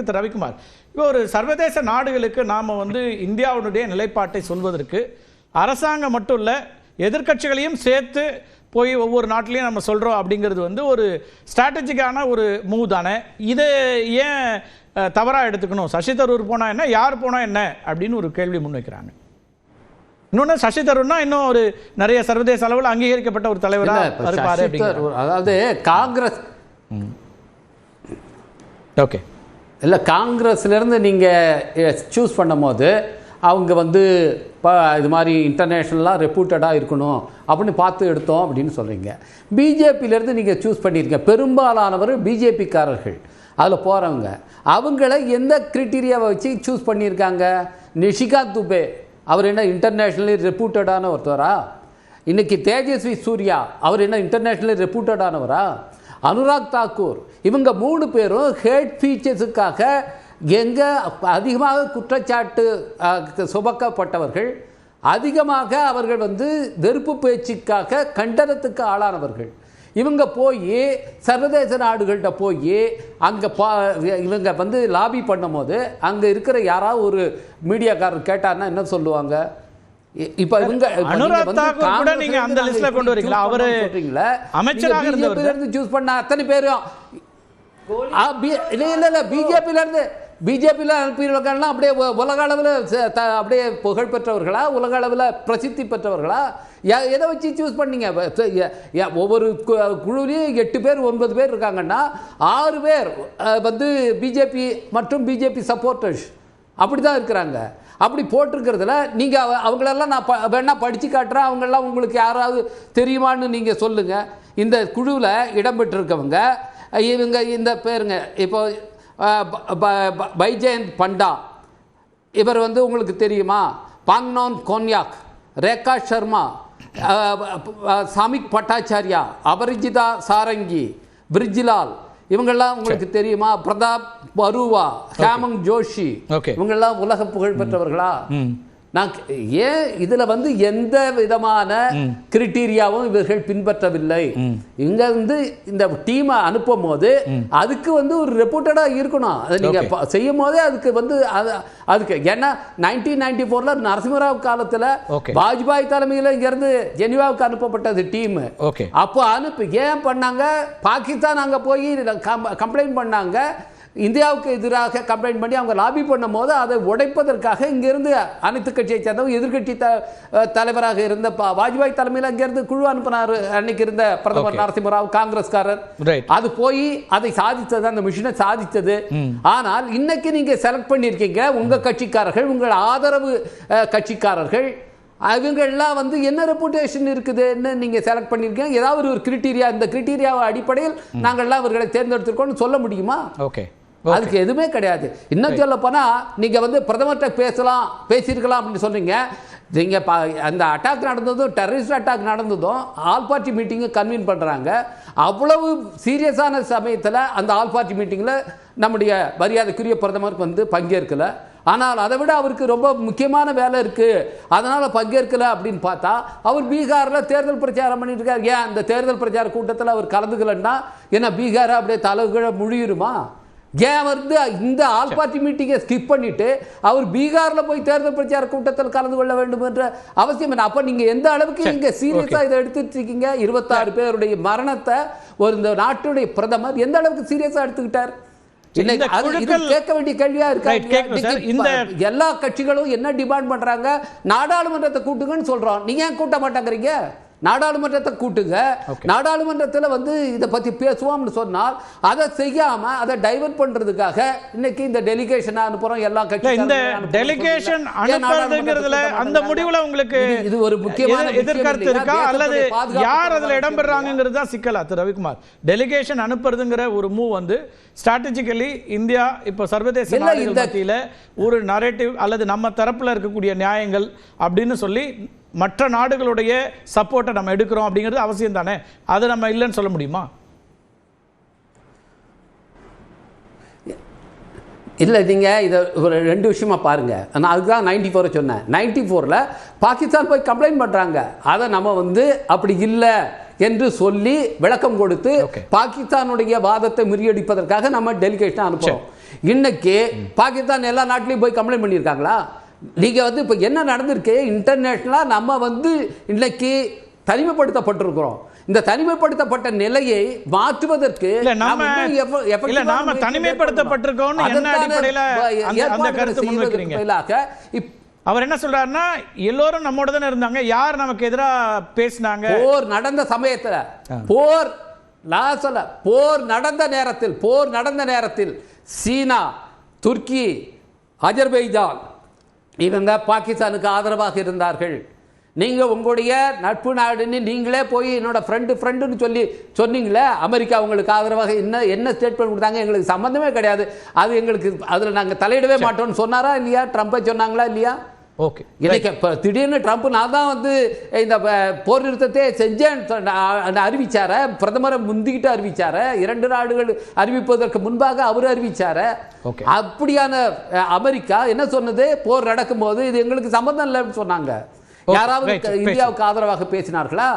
ரவிக்குமார், இப்போ ஒரு சர்வதேச நாடுகளுக்கு நாம இந்தியாவுடைய நிலைப்பாட்டை சொல்வதற்கு அரசாங்கம் மட்டும் இல்ல எதிர்க்கட்சிகளையும் சேர்த்து போய் ஒவ்வொரு நாட்டிலையும் நம்ம சொல்றோம் அப்படிங்கிறது ஒரு ஸ்ட்ராட்டஜிக்கான ஒரு மூவ் தானே. இதை ஏன் தவறா எடுத்துக்கணும்? சசி தரூர் போனா என்ன, யார் போனா என்ன அப்படின்னு ஒரு கேள்வி முன்வைக்கிறாங்க. இன்னொன்னு, சசி தரூர்னா இன்னும் ஒரு நிறைய சர்வதேச அளவில் அங்கீகரிக்கப்பட்ட ஒரு தலைவரா இருப்பாரு. அதாவது காங்கிரஸ் ஓகே இல்லை, காங்கிரஸ்லேருந்து நீங்கள் சூஸ் பண்ணும் போது அவங்க இது மாதிரி இன்டர்நேஷ்னலாக ரெப்யூட்டடாக இருக்கணும் அப்படின்னு பார்த்து எடுத்தோம் அப்படின்னு சொல்கிறீங்க. பிஜேபியிலேருந்து நீங்கள் சூஸ் பண்ணியிருக்கீங்க. பெரும்பாலானவர் பிஜேபிக்காரர்கள் அதில் போகிறவங்க. அவங்கள எந்த க்ரைட்டீரியாவை வச்சு சூஸ் பண்ணியிருக்காங்க? நிஷிகாந்த் துபே அவர் என்ன இன்டர்நேஷ்னலி ரெப்யூட்டடான ஒருத்தவரா? இன்றைக்கி தேஜஸ்வி சூர்யா அவர் என்ன இன்டர்நேஷ்னலி ரெப்யூட்டடானவரா? அனுராக் தாக்கூர், இவங்க 3 பேரும் ஹேட் ஃபீச்சர்ஸுக்காக எங்கே அதிகமாக குற்றச்சாட்டு சுமக்கப்பட்டவர்கள், அதிகமாக அவர்கள் வெறுப்பு பேச்சுக்காக கண்டனத்துக்கு ஆளானவர்கள். இவங்க போய் சர்வதேச நாடுகள்கிட்ட போய் அங்கே இவங்க லாபி பண்ணும் போது அங்கே இருக்கிற யாராவது ஒரு மீடியாக்காரர் கேட்டார்னா என்ன சொல்லுவாங்க? இப்ப இவங்க நீங்க அந்த லிஸ்ட்ல கொண்டு வரீங்களா? அவரு அமைச்சராக இருந்தவர் சூஸ் பண்ண அத்தனை பேரும் இல்ல பிஜேபியில் அனுப்பியிருக்கலாம். அப்படியே உலக அளவில் அப்படியே புகழ் பெற்றவர்களா, உலக அளவில் பிரசித்தி பெற்றவர்களா? எதை வச்சு சூஸ் பண்ணீங்க? ஒவ்வொரு குழுவிலையும் 8 பேர் 9 பேர் இருக்காங்கன்னா 6 பேர் பிஜேபி மற்றும் பிஜேபி சப்போர்ட்டர்ஸ் அப்படி தான் இருக்கிறாங்க. அப்படி போட்டிருக்கிறதுல நீங்கள் அவங்களெல்லாம் நான் வேணா படித்து காட்டுறேன், அவங்களெல்லாம் உங்களுக்கு யாராவது தெரியுமான்னு நீங்கள் சொல்லுங்கள். இந்த குழுவில் இடம்பெற்றிருக்கவங்க இவங்க இந்த பேருங்க. இப்போ பைஜெயந்த் பண்டா இவர் உங்களுக்கு தெரியுமா? பாங்னான் கோன்யாக், ரேகா சர்மா, சாமிக் பட்டாச்சாரியா, அபரிஜிதா சாரங்கி, பிரிஜ்லால், இவங்கெல்லாம் உங்களுக்கு தெரியுமா? பிரதாப் பருவா, ஹேமங் ஜோஷி, இவங்கெல்லாம் உலக புகழ் பெற்றவர்களா? நான் ஏன் இதுல எந்த விதமான கிரைட்டீரியாவும் இவர்கள் பின்பற்றவில்லை. இங்க இந்த டீமை அனுப்பும் போது அதுக்கு ஒரு ரெப்யூட்டடா இருக்கணும். அதை நீங்க செய்யும் போதே அதுக்கு ஏன்னா 1994 நரசிம்மராவ் காலத்துல வாஜ்பாய் தலைமையில இங்க இருந்து ஜெனீவாவுக்கு அனுப்பப்பட்டது டீம். அப்போ அனுப்பி ஏன் பண்ணாங்க? பாகிஸ்தான் அங்க போய் கம்ப்ளைண்ட் பண்ணாங்க, இந்தியாவுக்கு எதிராக கம்ப்ளைண்ட் பண்ணி அவங்க லாபி பண்ணும் போது அதை உடைப்பதற்காக இங்கிருந்து அனைத்து கட்சியை சேர்ந்தவங்க எதிர்கட்சி தலைவராக இருந்த வாஜ்பாய் தலைமையில் அங்கிருந்து குழு அனுப்பினார் அன்னைக்கு இருந்த பிரதமர் நரசிம்மராவ், காங்கிரஸ்காரர். அது போய் அதை சாதித்தது, அந்த மிஷனை சாதித்தது. ஆனால் இன்னைக்கு நீங்க செலக்ட் பண்ணியிருக்கீங்க உங்க கட்சிக்காரர்கள், உங்கள் ஆதரவு கட்சிக்காரர்கள், அவங்கெல்லாம் என்ன ரெப்புடேஷன் இருக்குதுன்னு நீங்க செலக்ட் பண்ணிருக்கீங்க. ஏதாவது ஒரு கிரைட்டீரியா, இந்த கிரைட்டீரியாவை அடிப்படையில் நாங்கள்லாம் அவர்களை தேர்ந்தெடுத்திருக்கோம் சொல்ல முடியுமா? அதுக்கு எதுவுமே கிடையாது. இன்னும் சொல்ல போனா நீங்க பிரதமர்கிட்ட பேசியிருக்கலாம் அப்படின்னு சொல்றீங்க. நீங்க அந்த அட்டாக் நடந்ததும், டெரரிஸ்ட் அட்டாக் நடந்ததும் ஆல் பார்ட்டி மீட்டிங்கை கன்வீன் பண்றாங்க. அவ்வளவு சீரியஸான சமயத்தில் அந்த ஆல் பார்ட்டி மீட்டிங்ல நம்முடைய மரியாதைக்குரிய பிரதமர் பங்கேற்கல. ஆனால் அதை விட அவருக்கு ரொம்ப முக்கியமான வேலை இருக்கு, அதனால பங்கேற்கல அப்படின்னு பார்த்தா அவர் பீகார்ல தேர்தல் பிரச்சாரம் பண்ணிட்டு இருக்காரு. ஏன் அந்த தேர்தல் பிரச்சார கூட்டத்தில் அவர் கலந்துக்கலன்னா என்ன பீகாரை அப்படியே தலைகீழ முழியுமா? ஏன் இந்த ஆல் பார்ட்டி மீட்டிங்கை ஸ்கிப் பண்ணிட்டு அவர் பீகார்ல போய் தேர்தல் பிரச்சார கூட்டத்தில் கலந்து கொள்ள வேண்டும் என்ற அவசியம் என்ன? அப்ப நீங்க எந்த அளவுக்கு நீங்க சீரியஸா இதை எடுத்துட்டு இருக்கீங்க? 26 பேருடைய மரணத்தை இந்த நாட்டுடைய பிரதமர் எந்த அளவுக்கு சீரியஸா எடுத்துக்கிட்டார்? கேட்க வேண்டிய கேள்வியா இருக்கு. எல்லா கட்சிகளும் என்ன டிமாண்ட் பண்றாங்க? நாடாளுமன்றத்தை கூட்டுங்கன்னு சொல்றோம். நீங்க ஏன் கூட்ட மாட்டேங்கிறீங்க? நாடாளுமன்றத்தை கூட்டுங்க. நாடாளுமன்றத்தில் இதை பத்தி பேசுவோம்னு சொன்னால் அதை செய்யாம அதை டைவர்ட் பண்றதுக்காக இன்னைக்கு இந்த டெலிகேஷன் அனுப்புறோம். எல்லா கட்சியும் இந்த டெலிகேஷன் அனுப்புறதுங்கிறதுல அந்த முடிவுல உங்களுக்கு இது ஒரு முக்கியமான எதிர்கருத்து இருக்கா அல்லது யார் அதுல இடம்பெறாங்கிறது தான் சிக்கலா? திரு ரவிக்குமார், டெலிகேஷன் அனுப்புறதுங்கிற ஒரு மூவ் ஸ்ட்ராட்டஜிக்கலி இந்தியா இப்போ சர்வதேச நாடுகள் மத்தியில ஒரு நரேட்டிவ் அல்லது நம்ம தரப்புல இருக்கக்கூடிய நியாயங்கள் அப்படின்னு சொல்லி மற்ற நாடுகளுடைய சப்போர்ட்டை நம்ம எடுக்கிறோம் அப்படிங்கிறது அவசியம் தானே. அது நம்ம இல்லைன்னு சொல்ல முடியுமா? இல்லை, நீங்கள் இதை ஒரு 2 விஷயமா பாருங்க. நான் அதுக்கு தான் 94 சொன்னேன். 94ல் பாகிஸ்தான் போய் கம்ப்ளைண்ட் பண்ணுறாங்க. அதை நம்ம அப்படி இல்லை என்று சொல்லி விளக்கம் கொடுத்து பாகிஸ்தானுடைய வாதத்தை முறியடிப்பதற்காக நம்ம டெலிகேஷன் அனுப்புறோம். இன்னைக்கு பாகிஸ்தான் எல்லா நாட்டிலையும் போய் கம்ப்ளைண்ட் பண்ணியிருக்காங்களா? நீங்க வந்து இப்ப என்ன நடந்திருக்கு, இன்டர்நேஷனலா நம்ம வந்து இன்னைக்கு தனிமைப்படுத்தப்பட்டிருக்கிறோம். இந்த தனிமைப்படுத்தப்பட்ட நிலையை மாற்றுவதற்கு நாம தனிமைப்படுத்தப்பட்டிருக்கோம். என்ன அடிப்படையில் அந்த கருத்து முன்வைக்கிறீங்க? அவர் என்ன சொல்றாருன்னா, எல்லோரும் நம்மோட தானே இருந்தாங்க, யார் நமக்கு எதிராக பேசினாங்க? போர் நடந்த சமயத்துல, போர் நடந்த நேரத்தில் சீனா, துருக்கி, அஜர்பைஜான் இவங்க பாகிஸ்தானுக்கு ஆதரவாக இருந்தார்கள். நீங்க உங்களுடைய நட்பு நாடுன்னு நீங்களே போய் என்னோட ஃப்ரெண்டுன்னு சொல்லி சொன்னீங்களே, அமெரிக்கா உங்களுக்கு ஆதரவாக என்ன ஸ்டேட்மெண்ட் கொடுத்தாங்க? எங்களுக்கு சம்பந்தமே கிடையாது, அது எங்களுக்கு அதுல நாங்க தலையிடவே மாட்டோம்னு சொன்னாரா இல்லையா? ட்ரம்பை சொன்னாங்களா இல்லையா? ஓகே. இன்னைக்கு திடீர்னு ட்ரம்ப் நான் தான் வந்து இந்த போர் நிறுத்தத்தை செஞ்சேன்னு அறிவிச்சார, பிரதமரை முந்திக்கிட்டு அறிவிச்சார, 2 நாடுகள் அறிவிப்பதற்கு முன்பாக அவர் அறிவிச்சார. அப்படியான அமெரிக்கா என்ன சொன்னது? போர் நடக்கும் போது இது எங்களுக்கு சம்பந்தம் இல்லைன்னு சொன்னாங்க. யாராவது இந்தியாவுக்கு ஆதரவாக பேசினார்களா?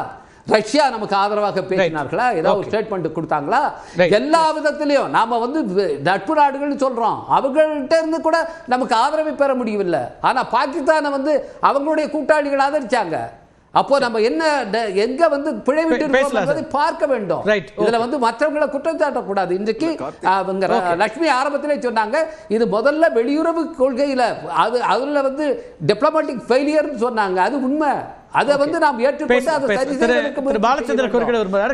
ரஷ்யா நமக்கு ஆதரவாக பேசினார்களா? ஏதாவது ஸ்டேட்மெண்ட் கொடுத்தாங்களா? எல்லா விதத்திலையும் நாம வந்து நட்பு நாடுகள் சொல்றோம், அவங்கள்ட்ட இருந்து கூட நமக்கு ஆதரவை பெற முடியவில்லை. ஆனா பாகிஸ்தானை வந்து அவங்களுடைய கூட்டாளிகள் ஆதரிச்சாங்க. அப்போ நம்ம என்ன எங்க வந்து பிழைவிட்டு இருக்கோம் என்பதை பார்க்க வேண்டும். இதுல வந்து மற்றவங்களை குற்றம் சாட்டக்கூடாது. இன்றைக்கு லட்சுமி ஆரம்பத்திலே சொன்னாங்க, இது முதல்ல வெளியுறவு கொள்கையில அதுல வந்து டிப்ளமேட்டிக் ஃபெயிலியர் சொன்னாங்க. அது உண்மை. அதை வந்து நாம் ஏற்றுக்கொண்டு அதை சரி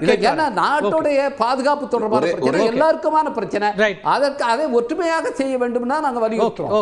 செய்ய நாட்டுடைய பாதுகாப்பு தொடர்பான பிரச்சனை, எல்லாருக்குமான பிரச்சனை. அதை ஒற்றுமையாக செய்ய வேண்டும் தான் நாங்கள் வலியுறுத்துறோம்.